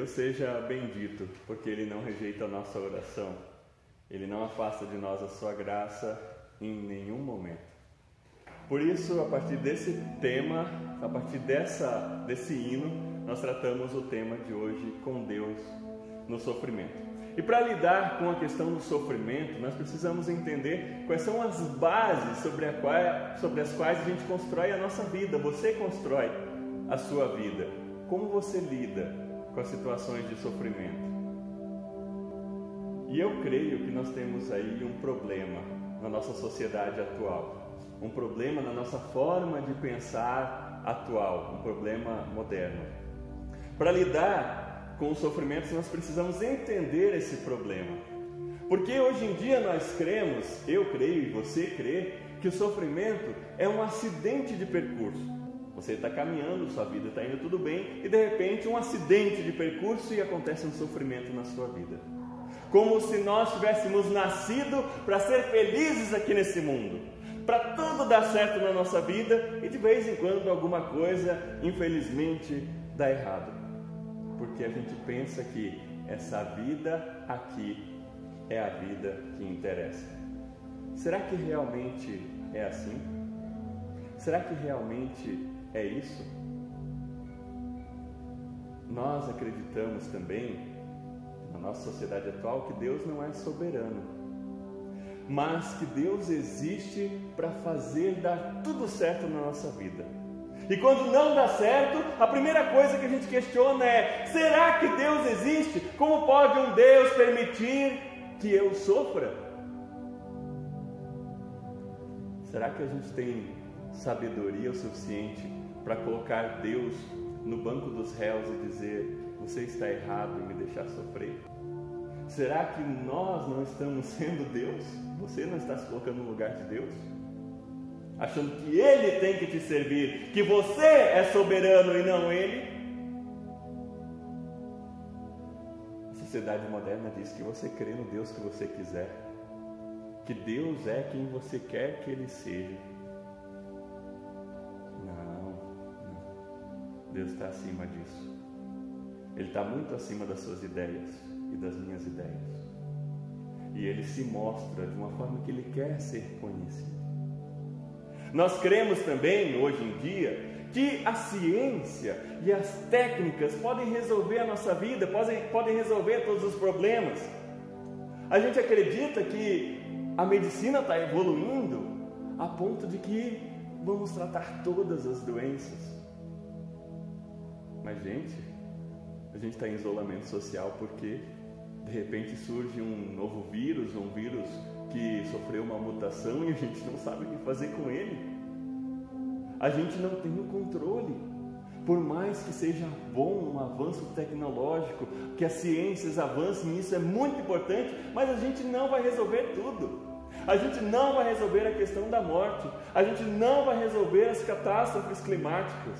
Seja bendito, porque Ele não rejeita a nossa oração. Ele não afasta de nós a sua graça em nenhum momento. Por isso, a partir desse tema, a partir desse hino, nós tratamos o tema de hoje, com Deus no sofrimento. E para lidar com a questão do sofrimento, nós precisamos entender quais são as bases sobre as quais a gente constrói a nossa vida. Você constrói a sua vida. Como você lida com as situações de sofrimento? E eu creio que nós temos aí um problema na nossa sociedade atual, um problema na nossa forma de pensar atual, um problema moderno. Para lidar com os sofrimentos, nós precisamos entender esse problema, porque hoje em dia nós cremos, eu creio e você crê, que o sofrimento é um acidente de percurso. Você está caminhando, sua vida está indo tudo bem e de repente um acidente de percurso e acontece um sofrimento na sua vida. Como se nós tivéssemos nascido para ser felizes aqui nesse mundo, para tudo dar certo na nossa vida e de vez em quando alguma coisa, infelizmente, dá errado. Porque a gente pensa que essa vida aqui é a vida que interessa. Será que realmente é assim? Será que realmente é isso? Nós acreditamos também, na nossa sociedade atual, que Deus não é soberano, mas que Deus existe para fazer dar tudo certo na nossa vida. E quando não dá certo, a primeira coisa que a gente questiona é: será que Deus existe? Como pode um Deus permitir que eu sofra? Será que a gente tem sabedoria o suficiente para colocar Deus no banco dos réus e dizer: você está errado em me deixar sofrer? Será que nós não estamos sendo Deus? Você não está se colocando no lugar de Deus? Achando que Ele tem que te servir, que você é soberano e não Ele? A sociedade moderna diz que você crê no Deus que você quiser, que Deus é quem você quer que Ele seja. Não. Deus está acima disso. Ele está muito acima das suas ideias e das minhas ideias. E Ele se mostra de uma forma que Ele quer ser conhecido. Nós cremos também, hoje em dia, que a ciência e as técnicas podem resolver a nossa vida, podem resolver todos os problemas. A gente acredita que a medicina está evoluindo a ponto de que vamos tratar todas as doenças. Mas, a gente está em isolamento social porque de repente surge um novo vírus, um vírus que sofreu uma mutação e a gente não sabe o que fazer com ele. A gente não tem o controle. Por mais que seja bom um avanço tecnológico, que as ciências avancem, isso é muito importante, mas a gente não vai resolver tudo. A gente não vai resolver a questão da morte. A gente não vai resolver as catástrofes climáticas.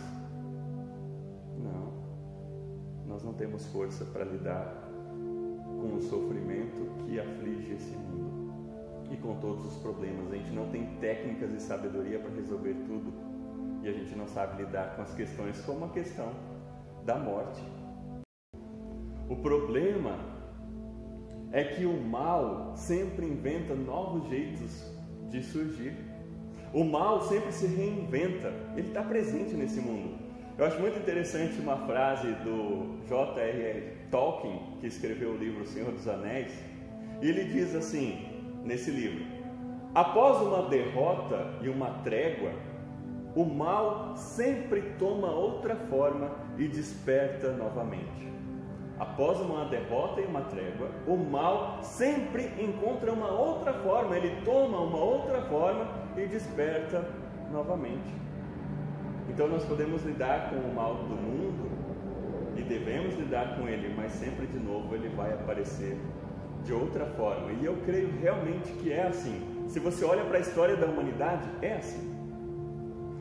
Não. Nós não temos força para lidar com o sofrimento que aflige esse mundo e com todos os problemas. A gente não tem técnicas e sabedoria para resolver tudo, e a gente não sabe lidar com as questões como a questão da morte. O problema é que o mal sempre inventa novos jeitos de surgir. O mal sempre se reinventa, ele está presente nesse mundo. Eu acho muito interessante uma frase do J.R.R. Tolkien, que escreveu o livro O Senhor dos Anéis, e ele diz assim, nesse livro: após uma derrota e uma trégua, o mal sempre toma outra forma e desperta novamente. Após uma derrota e uma trégua, o mal sempre encontra uma outra forma, ele toma uma outra forma e desperta novamente. Então nós podemos lidar com o mal do mundo e devemos lidar com ele, mas sempre de novo ele vai aparecer de outra forma. E eu creio realmente que é assim. Se você olha para a história da humanidade, é assim.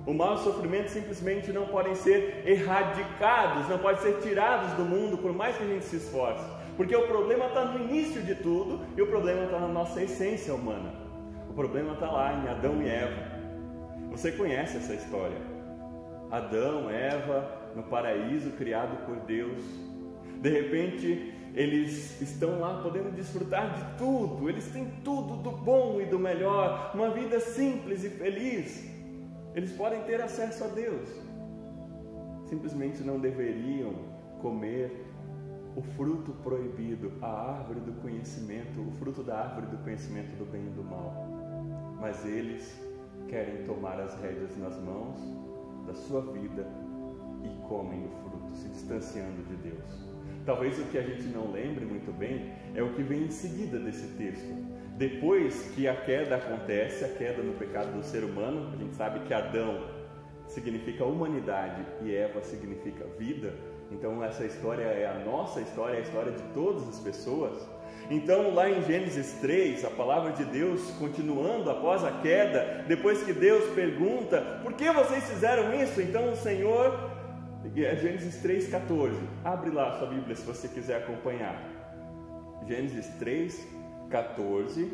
O mal e o sofrimento simplesmente não podem ser erradicados, não podem ser tirados do mundo, por mais que a gente se esforce. Porque o problema está no início de tudo e o problema está na nossa essência humana. O problema está lá em Adão e Eva. Você conhece essa história. Adão, Eva, no paraíso criado por Deus. De repente, eles estão lá podendo desfrutar de tudo. Eles têm tudo do bom e do melhor. Uma vida simples e feliz. Eles podem ter acesso a Deus. Simplesmente não deveriam comer o fruto proibido, a árvore do conhecimento, o fruto da árvore do conhecimento do bem e do mal. Mas eles querem tomar as rédeas nas mãos da sua vida e comem o fruto, se distanciando de Deus. Talvez o que a gente não lembre muito bem é o que vem em seguida desse texto. Depois que a queda acontece, a queda no pecado do ser humano, a gente sabe que Adão significa humanidade e Eva significa vida. Então essa história é a nossa história, é a história de todas as pessoas. Então lá em Gênesis 3, a palavra de Deus continuando após a queda, depois que Deus pergunta, por que vocês fizeram isso? Então o Senhor, Gênesis 3,14, abre lá a sua Bíblia se você quiser acompanhar. Gênesis 3,14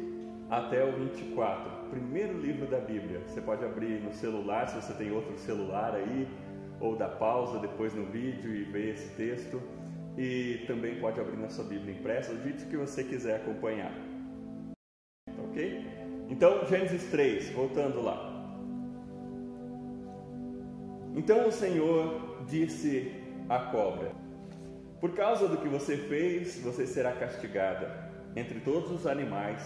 até o 24, primeiro livro da Bíblia. Você pode abrir no celular, se você tem outro celular aí, ou dar pausa depois no vídeo e ver esse texto, e também pode abrir na sua Bíblia impressa, o jeito que você quiser acompanhar, ok? Então, Gênesis 3, voltando lá. Então o Senhor disse à cobra: por causa do que você fez, você será castigada. Entre todos os animais,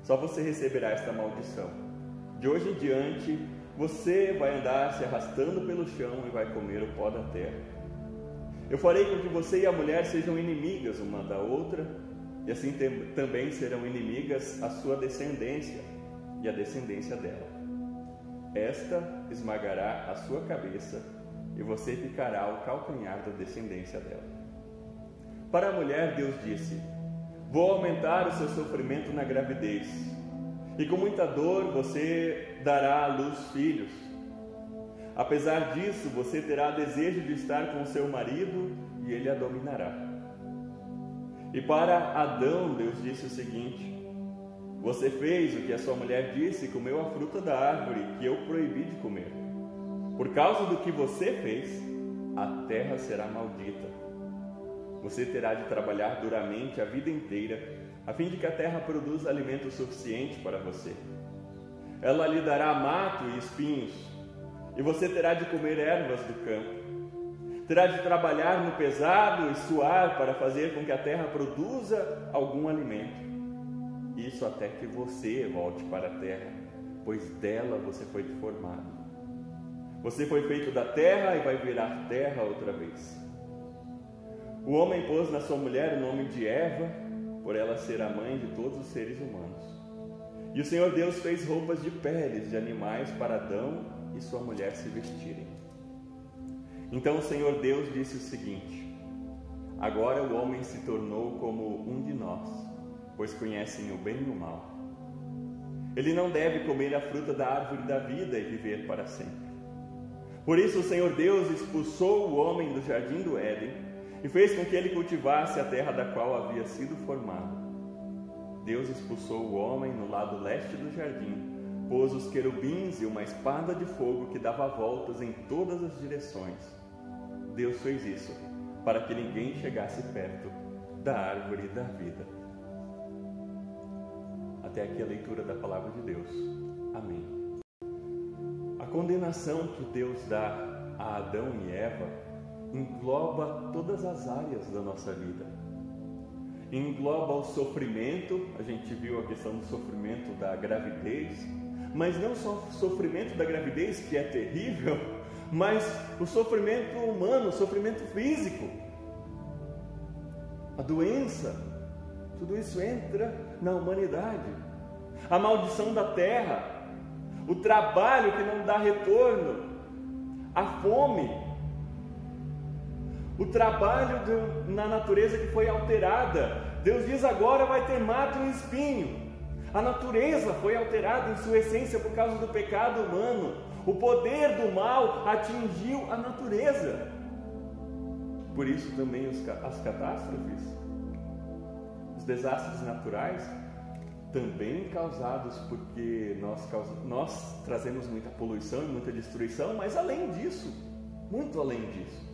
só você receberá esta maldição. De hoje em diante, você vai andar se arrastando pelo chão e vai comer o pó da terra. Eu farei com que você e a mulher sejam inimigas uma da outra, e assim também serão inimigas a sua descendência e a descendência dela. Esta esmagará a sua cabeça e você ficará ao calcanhar da descendência dela. Para a mulher, Deus disse: vou aumentar o seu sofrimento na gravidez, e com muita dor você dará à luz filhos. Apesar disso, você terá desejo de estar com seu marido e ele a dominará. E para Adão, Deus disse o seguinte: você fez o que a sua mulher disse e comeu a fruta da árvore que eu proibi de comer. Por causa do que você fez, a terra será maldita. Você terá de trabalhar duramente a vida inteira, a fim de que a terra produza alimento suficiente para você. Ela lhe dará mato e espinhos, e você terá de comer ervas do campo. Terá de trabalhar no pesado e suar para fazer com que a terra produza algum alimento. Isso até que você volte para a terra, pois dela você foi formado. Você foi feito da terra e vai virar terra outra vez. O homem pôs na sua mulher o nome de Eva, por ela ser a mãe de todos os seres humanos. E o Senhor Deus fez roupas de peles de animais para Adão e sua mulher se vestirem. Então o Senhor Deus disse o seguinte: agora o homem se tornou como um de nós, pois conhecem o bem e o mal. Ele não deve comer a fruta da árvore da vida e viver para sempre. Por isso o Senhor Deus expulsou o homem do jardim do Éden e fez com que ele cultivasse a terra da qual havia sido formado. Deus expulsou o homem no lado leste do jardim, pôs os querubins e uma espada de fogo que dava voltas em todas as direções. Deus fez isso para que ninguém chegasse perto da árvore da vida. Até aqui a leitura da palavra de Deus. Amém. A condenação que Deus dá a Adão e Eva engloba todas as áreas da nossa vida. Engloba o sofrimento, a gente viu a questão do sofrimento da gravidez, mas não só o sofrimento da gravidez, que é terrível, mas o sofrimento humano, o sofrimento físico, a doença, tudo isso entra na humanidade. A maldição da terra, o trabalho que não dá retorno, a fome, o trabalho na natureza que foi alterada. Deus diz agora vai ter mato e espinho. A natureza foi alterada em sua essência por causa do pecado humano. O poder do mal atingiu a natureza. Por isso também as catástrofes, os desastres naturais, também causados porque nós trazemos muita poluição e muita destruição, mas além disso, muito além disso,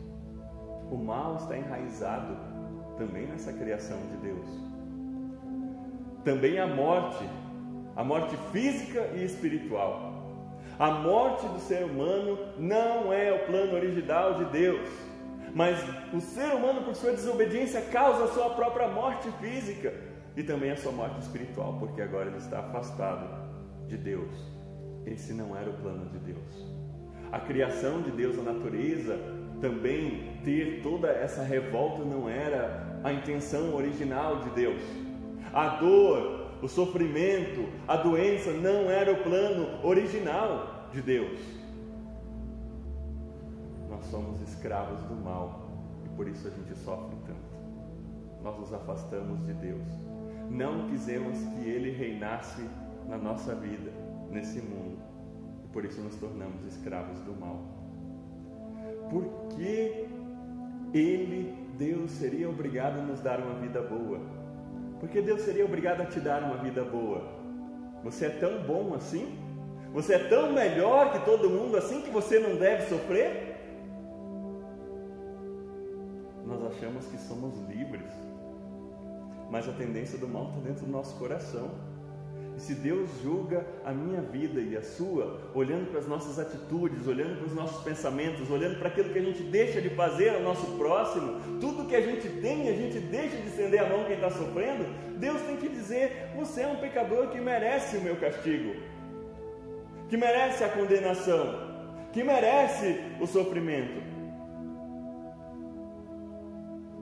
o mal está enraizado também nessa criação de Deus. Também a morte física e espiritual. A morte do ser humano não é o plano original de Deus, mas o ser humano, por sua desobediência, causa a sua própria morte física e também a sua morte espiritual, porque agora ele está afastado de Deus. Esse não era o plano de Deus. A criação de Deus, a natureza, também ter toda essa revolta não era a intenção original de Deus. A dor, o sofrimento, a doença não era o plano original de Deus. Nós somos escravos do mal e por isso a gente sofre tanto. Nós nos afastamos de Deus. Não quisemos que Ele reinasse na nossa vida, nesse mundo, e por isso nos tornamos escravos do mal. Por que Deus seria obrigado a nos dar uma vida boa? Porque Deus seria obrigado a te dar uma vida boa. Você é tão bom assim? Você é tão melhor que todo mundo assim que você não deve sofrer? Nós achamos que somos livres, mas a tendência do mal está dentro do nosso coração. E se Deus julga a minha vida e a sua, olhando para as nossas atitudes, olhando para os nossos pensamentos, olhando para aquilo que a gente deixa de fazer ao nosso próximo, tudo que a gente tem, a gente deixa de estender a mão quem está sofrendo, Deus tem que dizer: você é um pecador que merece o meu castigo, que merece a condenação, que merece o sofrimento.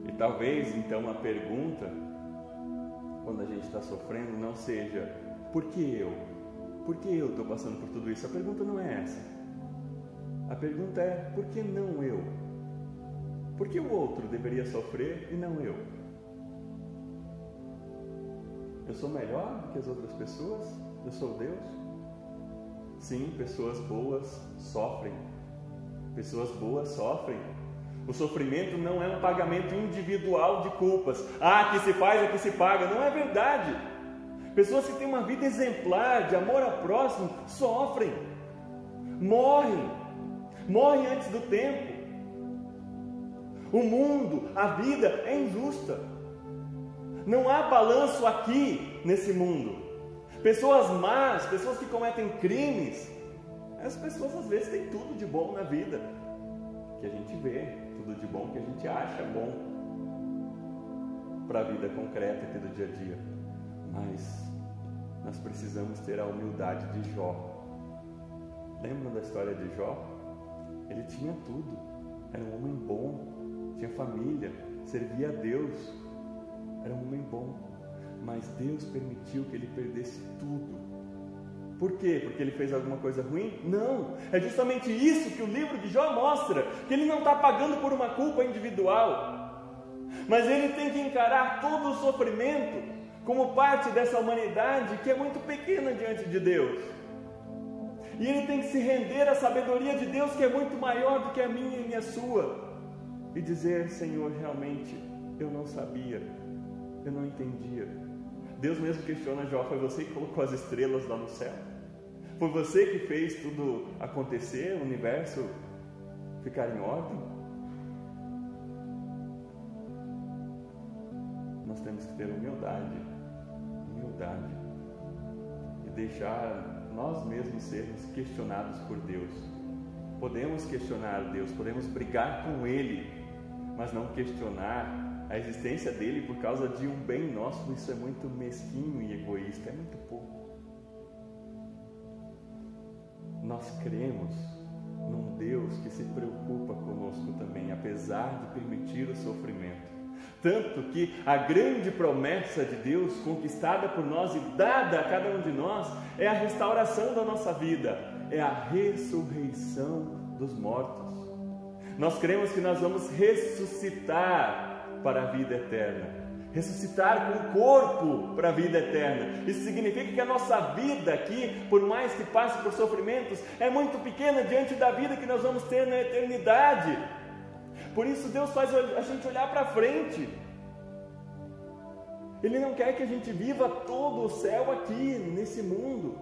E talvez então a pergunta, quando a gente está sofrendo, não seja: por que eu? Por que eu estou passando por tudo isso? A pergunta não é essa. A pergunta é: por que não eu? Por que o outro deveria sofrer e não eu? Eu sou melhor do que as outras pessoas? Eu sou Deus? Sim, pessoas boas sofrem. Pessoas boas sofrem. O sofrimento não é um pagamento individual de culpas. Que se faz é que se paga. Não é verdade. Pessoas que têm uma vida exemplar, de amor ao próximo, sofrem, morrem antes do tempo. O mundo, a vida é injusta. Não há balanço aqui nesse mundo. Pessoas más, pessoas que cometem crimes, essas pessoas às vezes têm tudo de bom na vida, que a gente vê, tudo de bom que a gente acha bom para a vida concreta aqui do dia a dia. Mas nós precisamos ter a humildade de Jó. Lembram da história de Jó? Ele tinha tudo, era um homem bom, tinha família, servia a Deus, era um homem bom, mas Deus permitiu que ele perdesse tudo Por quê? Porque ele fez alguma coisa ruim? Não, é justamente isso que o livro de Jó mostra, que ele não está pagando por uma culpa individual, mas ele tem que encarar todo o sofrimento como parte dessa humanidade que é muito pequena diante de Deus. E ele tem que se render à sabedoria de Deus, que é muito maior do que a minha e a sua, e dizer: Senhor, realmente eu não sabia, eu não entendia. Deus mesmo questiona Jó: foi você que colocou as estrelas lá no céu? Foi você que fez tudo acontecer, o universo ficar em ordem? Nós temos que ter humildade e deixar nós mesmos sermos questionados por Deus. Podemos questionar Deus, podemos brigar com Ele, mas não questionar a existência dele por causa de um bem nosso. Isso é muito mesquinho e egoísta, é muito pouco. Nós cremos num Deus que se preocupa conosco também, apesar de permitir o sofrimento. Tanto que a grande promessa de Deus, conquistada por nós e dada a cada um de nós, é a restauração da nossa vida, é a ressurreição dos mortos. Nós cremos que nós vamos ressuscitar para a vida eterna, ressuscitar com o corpo para a vida eterna. Isso significa que a nossa vida aqui, por mais que passe por sofrimentos, é muito pequena diante da vida que nós vamos ter na eternidade. Por isso Deus faz a gente olhar para frente. Ele não quer que a gente viva todo o céu aqui, nesse mundo.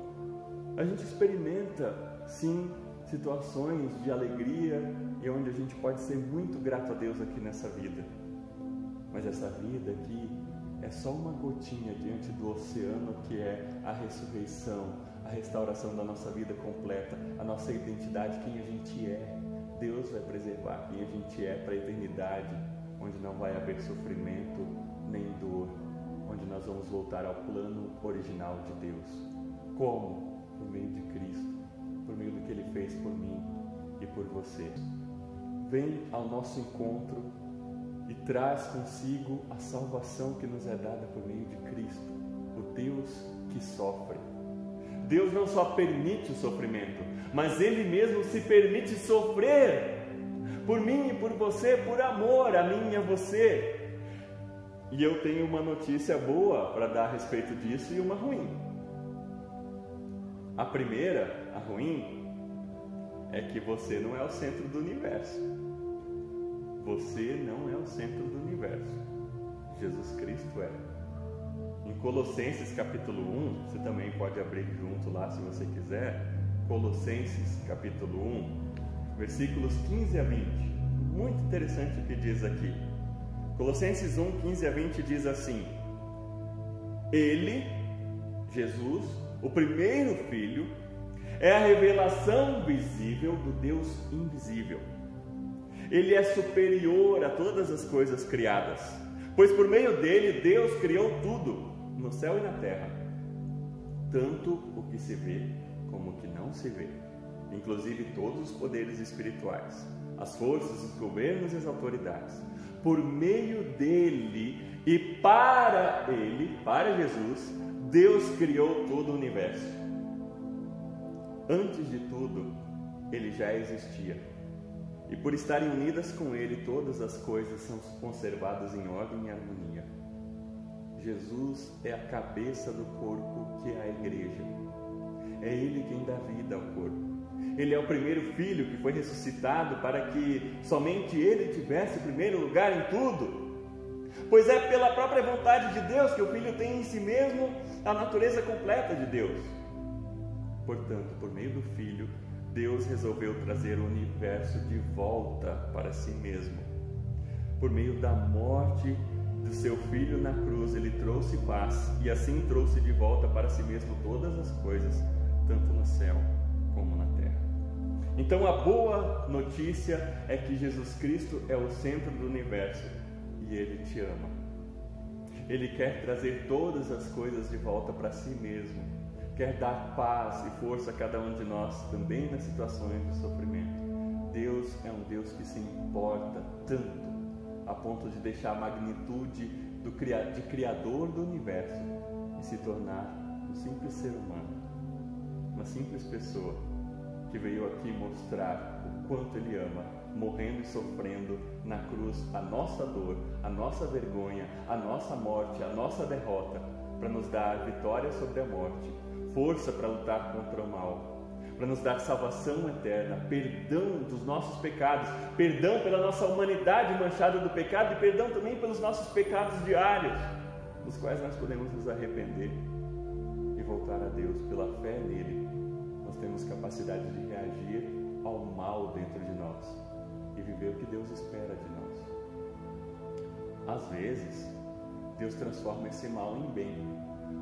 A gente experimenta, sim, situações de alegria e onde a gente pode ser muito grato a Deus aqui nessa vida. Mas essa vida aqui é só uma gotinha diante do oceano que é a ressurreição, a restauração da nossa vida completa, a nossa identidade, quem a gente é. Deus vai preservar quem a gente é para a eternidade, onde não vai haver sofrimento nem dor, onde nós vamos voltar ao plano original de Deus. Como? Por meio de Cristo, por meio do que Ele fez por mim e por você. Vem ao nosso encontro e traz consigo a salvação que nos é dada por meio de Cristo, o Deus que sofre. Deus não só permite o sofrimento, mas Ele mesmo se permite sofrer por mim e por você, por amor a mim e a você. E eu tenho uma notícia boa para dar a respeito disso e uma ruim. A primeira, a ruim, é que você não é o centro do universo. Você não é o centro do universo. Jesus Cristo é. Em Colossenses capítulo 1, você também pode abrir junto lá se você quiser. Colossenses capítulo 1, versículos 15 a 20. Muito interessante o que diz aqui. Colossenses 1, 15 a 20 diz assim: Ele, Jesus, o primeiro Filho, é a revelação visível do Deus invisível. Ele é superior a todas as coisas criadas, pois por meio dele Deus criou tudo, no céu e na terra, tanto o que se vê como o que não se vê, inclusive todos os poderes espirituais, as forças, os governos e as autoridades. Por meio dele e para ele, para Jesus, Deus criou todo o universo. Antes de tudo, ele já existia. E por estarem unidas com ele, todas as coisas são conservadas em ordem e harmonia. Jesus é a cabeça do corpo, que é a igreja. É Ele quem dá vida ao corpo. Ele é o primeiro filho que foi ressuscitado para que somente Ele tivesse o primeiro lugar em tudo. Pois é pela própria vontade de Deus que o Filho tem em si mesmo a natureza completa de Deus. Portanto, por meio do Filho, Deus resolveu trazer o universo de volta para si mesmo. Por meio da morte do seu Filho na cruz, Ele trouxe paz e assim trouxe de volta para si mesmo todas as coisas, tanto no céu como na terra. Então a boa notícia é que Jesus Cristo é o centro do universo e Ele te ama. Ele quer trazer todas as coisas de volta para si mesmo. Quer dar paz e força a cada um de nós, também nas situações de sofrimento. Deus é um Deus que se importa tanto, a ponto de deixar a magnitude de Criador do universo e se tornar um simples ser humano. uma simples pessoa que veio aqui mostrar o quanto Ele ama, morrendo e sofrendo na cruz a nossa dor, a nossa vergonha, a nossa morte, a nossa derrota, para nos dar vitória sobre a morte, força para lutar contra o mal, para nos dar salvação eterna, perdão dos nossos pecados, perdão pela nossa humanidade manchada do pecado e perdão também pelos nossos pecados diários, dos quais nós podemos nos arrepender e voltar a Deus pela fé nele. Nós temos capacidade de reagir ao mal dentro de nós e viver o que Deus espera de nós. Às vezes, Deus transforma esse mal em bem.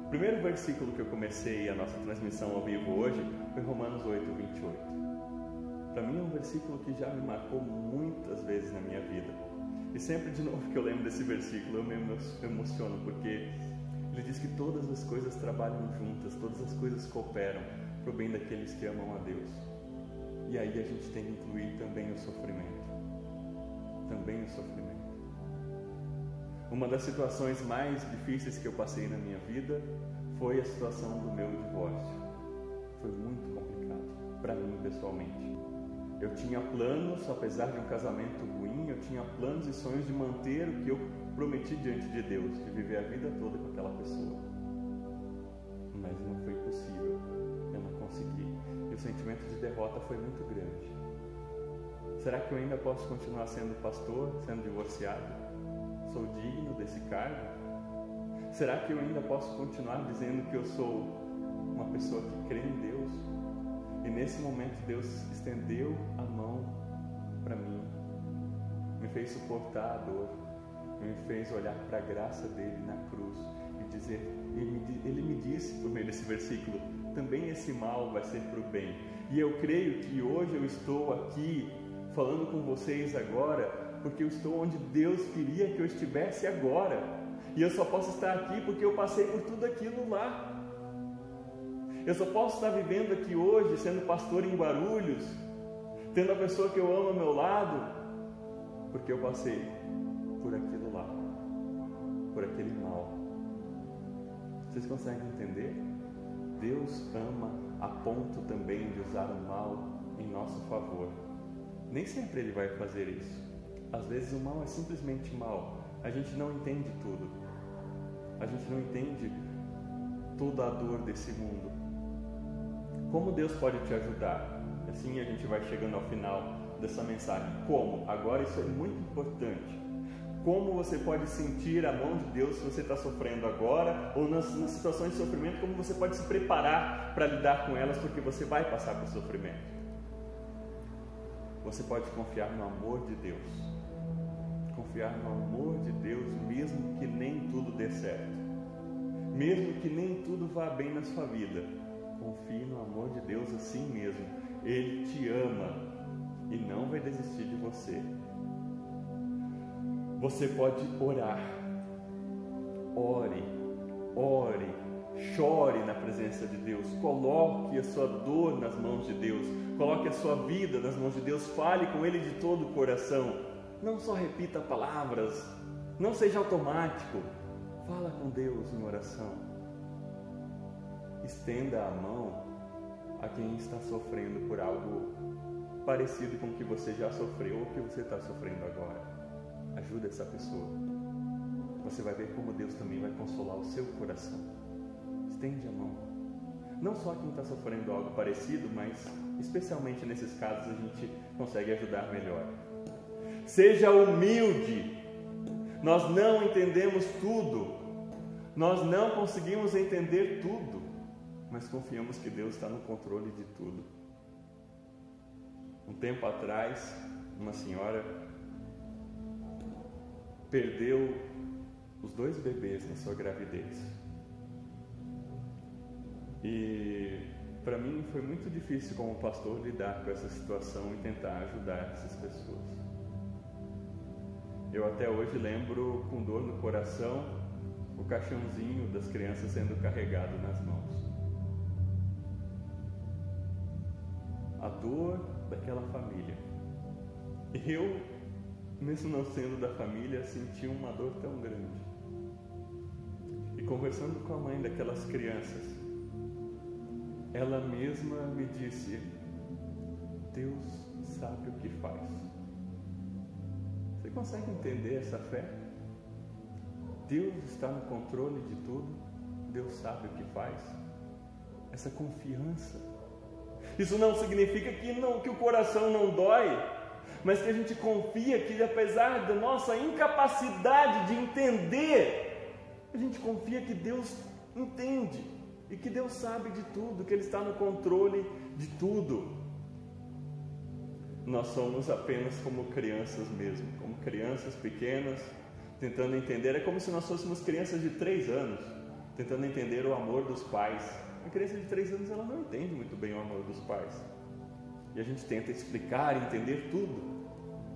O primeiro versículo que eu comecei a nossa transmissão ao vivo hoje foi Romanos 8:28. Para mim é um versículo que já me marcou muitas vezes na minha vida. E sempre de novo que eu lembro desse versículo eu me emociono, porque ele diz que todas as coisas trabalham juntas, todas as coisas cooperam para o bem daqueles que amam a Deus. E aí a gente tem que incluir também o sofrimento. Também o sofrimento. Uma das situações mais difíceis que eu passei na minha vida foi a situação do meu divórcio. Foi muito complicado, para mim pessoalmente. Eu tinha planos, apesar de um casamento ruim, eu tinha planos e sonhos de manter o que eu prometi diante de Deus, de viver a vida toda com aquela pessoa. Mas não foi possível, eu não consegui. E o sentimento de derrota foi muito grande. Será que eu ainda posso continuar sendo pastor, sendo divorciado? Sou digno desse cargo? Será que eu ainda posso continuar dizendo que eu sou uma pessoa que crê em Deus? E nesse momento Deus estendeu a mão para mim, me fez suportar a dor, me fez olhar para a graça dele na cruz e dizer, ele me disse por meio desse versículo, também esse mal vai ser para o bem. E eu creio que hoje eu estou aqui falando com vocês agora, porque eu estou onde Deus queria que eu estivesse agora. E eu só posso estar aqui porque eu passei por tudo aquilo lá. Eu só posso estar vivendo aqui hoje, sendo pastor em Guarulhos, tendo a pessoa que eu amo ao meu lado, porque eu passei por aquilo lá, por aquele mal. Vocês conseguem entender? Deus ama a ponto também de usar o mal em nosso favor. Nem sempre Ele vai fazer isso. Às vezes o mal é simplesmente mal. A gente não entende tudo. A gente não entende toda a dor desse mundo. Como Deus pode te ajudar? Assim a gente vai chegando ao final dessa mensagem. Como? Agora isso é muito importante. Como você pode sentir a mão de Deus se você está sofrendo agora, ou nas situações de sofrimento, como você pode se preparar para lidar com elas, porque você vai passar por sofrimento. Você pode confiar no amor de Deus. Confiar no amor de Deus, mesmo que nem tudo dê certo. Mesmo que nem tudo vá bem na sua vida. Confie no amor de Deus assim mesmo. Ele te ama e não vai desistir de você. Você pode orar. Ore, chore na presença de Deus. Coloque a sua dor nas mãos de Deus. Coloque a sua vida nas mãos de Deus. Fale com Ele de todo o coração. Não só repita palavras. Não seja automático. Fala com Deus em oração. Estenda a mão a quem está sofrendo por algo parecido com o que você já sofreu ou que você está sofrendo agora. Ajuda essa pessoa. Você vai ver como Deus também vai consolar o seu coração. Estende a mão. Não só a quem está sofrendo algo parecido, mas especialmente nesses casos a gente consegue ajudar melhor. Seja humilde. Nós não entendemos tudo. Nós não conseguimos entender tudo. Mas confiamos que Deus está no controle de tudo. Um tempo atrás, uma senhora perdeu os 2 bebês na sua gravidez. E para mim foi muito difícil como pastor lidar com essa situação e tentar ajudar essas pessoas. Eu até hoje lembro com dor no coração o caixãozinho das crianças sendo carregado nas mãos. A dor daquela família. Eu, mesmo não sendo da família, senti uma dor tão grande. E conversando com a mãe daquelas crianças, ela mesma me disse: Deus sabe o que faz. Você consegue entender essa fé? Deus está no controle de tudo, Deus sabe o que faz. Essa confiança. Isso não significa que o coração não dói, mas que a gente confia que, apesar da nossa incapacidade de entender, a gente confia que Deus entende e que Deus sabe de tudo, que Ele está no controle de tudo. Nós somos apenas como crianças mesmo, como crianças pequenas, tentando entender. É como se nós fôssemos crianças de 3 anos, tentando entender o amor dos pais. Uma criança de 3 anos, ela não entende muito bem o amor dos pais. E a gente tenta explicar, entender tudo.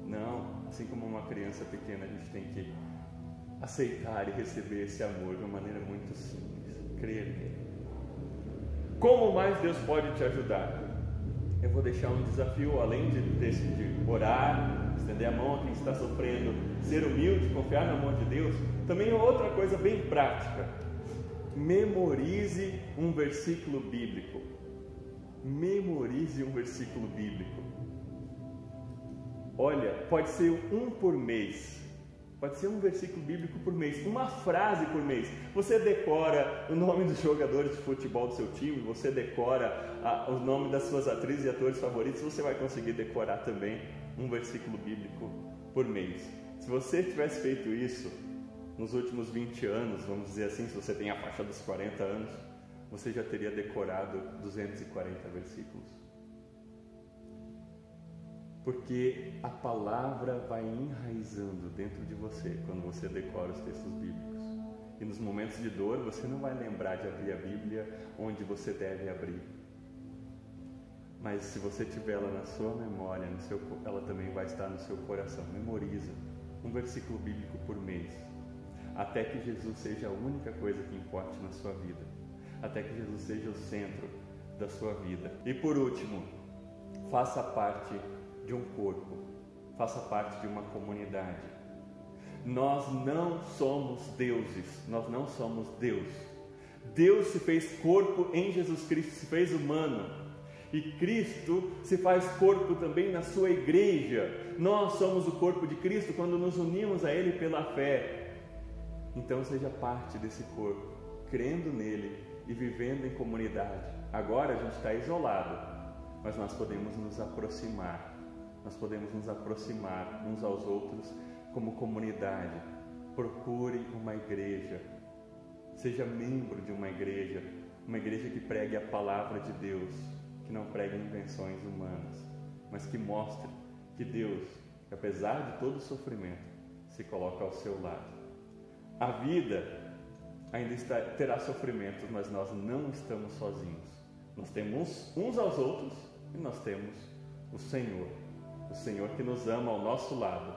Não, assim como uma criança pequena, a gente tem que aceitar e receber esse amor de uma maneira muito simples, crer nele. Como mais Deus pode te ajudar? Eu vou deixar um desafio, além de orar, estender a mão a quem está sofrendo, ser humilde, confiar no amor de Deus, também outra coisa bem prática: memorize um versículo bíblico. Memorize um versículo bíblico. Olha, pode ser um por mês, pode ser um versículo bíblico por mês, uma frase por mês. Você decora o nome dos jogadores de futebol do seu time, você decora o nome das suas atrizes e atores favoritos, você vai conseguir decorar também um versículo bíblico por mês. Se você tivesse feito isso nos últimos 20 anos, vamos dizer assim, se você tem a faixa dos 40 anos, você já teria decorado 240 versículos. Porque a palavra vai enraizando dentro de você quando você decora os textos bíblicos. E nos momentos de dor, você não vai lembrar de abrir a Bíblia onde você deve abrir. Mas se você tiver ela na sua memória, ela também vai estar no seu coração. Memoriza um versículo bíblico por mês, até que Jesus seja a única coisa que importe na sua vida, até que Jesus seja o centro da sua vida. E por último, faça parte de um corpo, faça parte de uma comunidade. Nós não somos deuses, nós não somos Deus. Deus se fez corpo em Jesus Cristo, se fez humano, e Cristo se faz corpo também na sua igreja. Nós somos o corpo de Cristo quando nos unimos a Ele pela fé. Então seja parte desse corpo, crendo nele e vivendo em comunidade. Agora a gente está isolado, mas nós podemos nos aproximar. Nós podemos nos aproximar uns aos outros como comunidade. Procure uma igreja. Seja membro de uma igreja que pregue a palavra de Deus, que não pregue invenções humanas, mas que mostre que Deus, apesar de todo o sofrimento, se coloca ao seu lado. A vida ainda terá sofrimentos, mas nós não estamos sozinhos. Nós temos uns aos outros e nós temos o Senhor que nos ama ao nosso lado.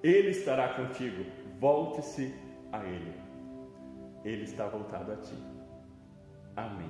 Ele estará contigo, volte-se a Ele. Ele está voltado a ti. Amém.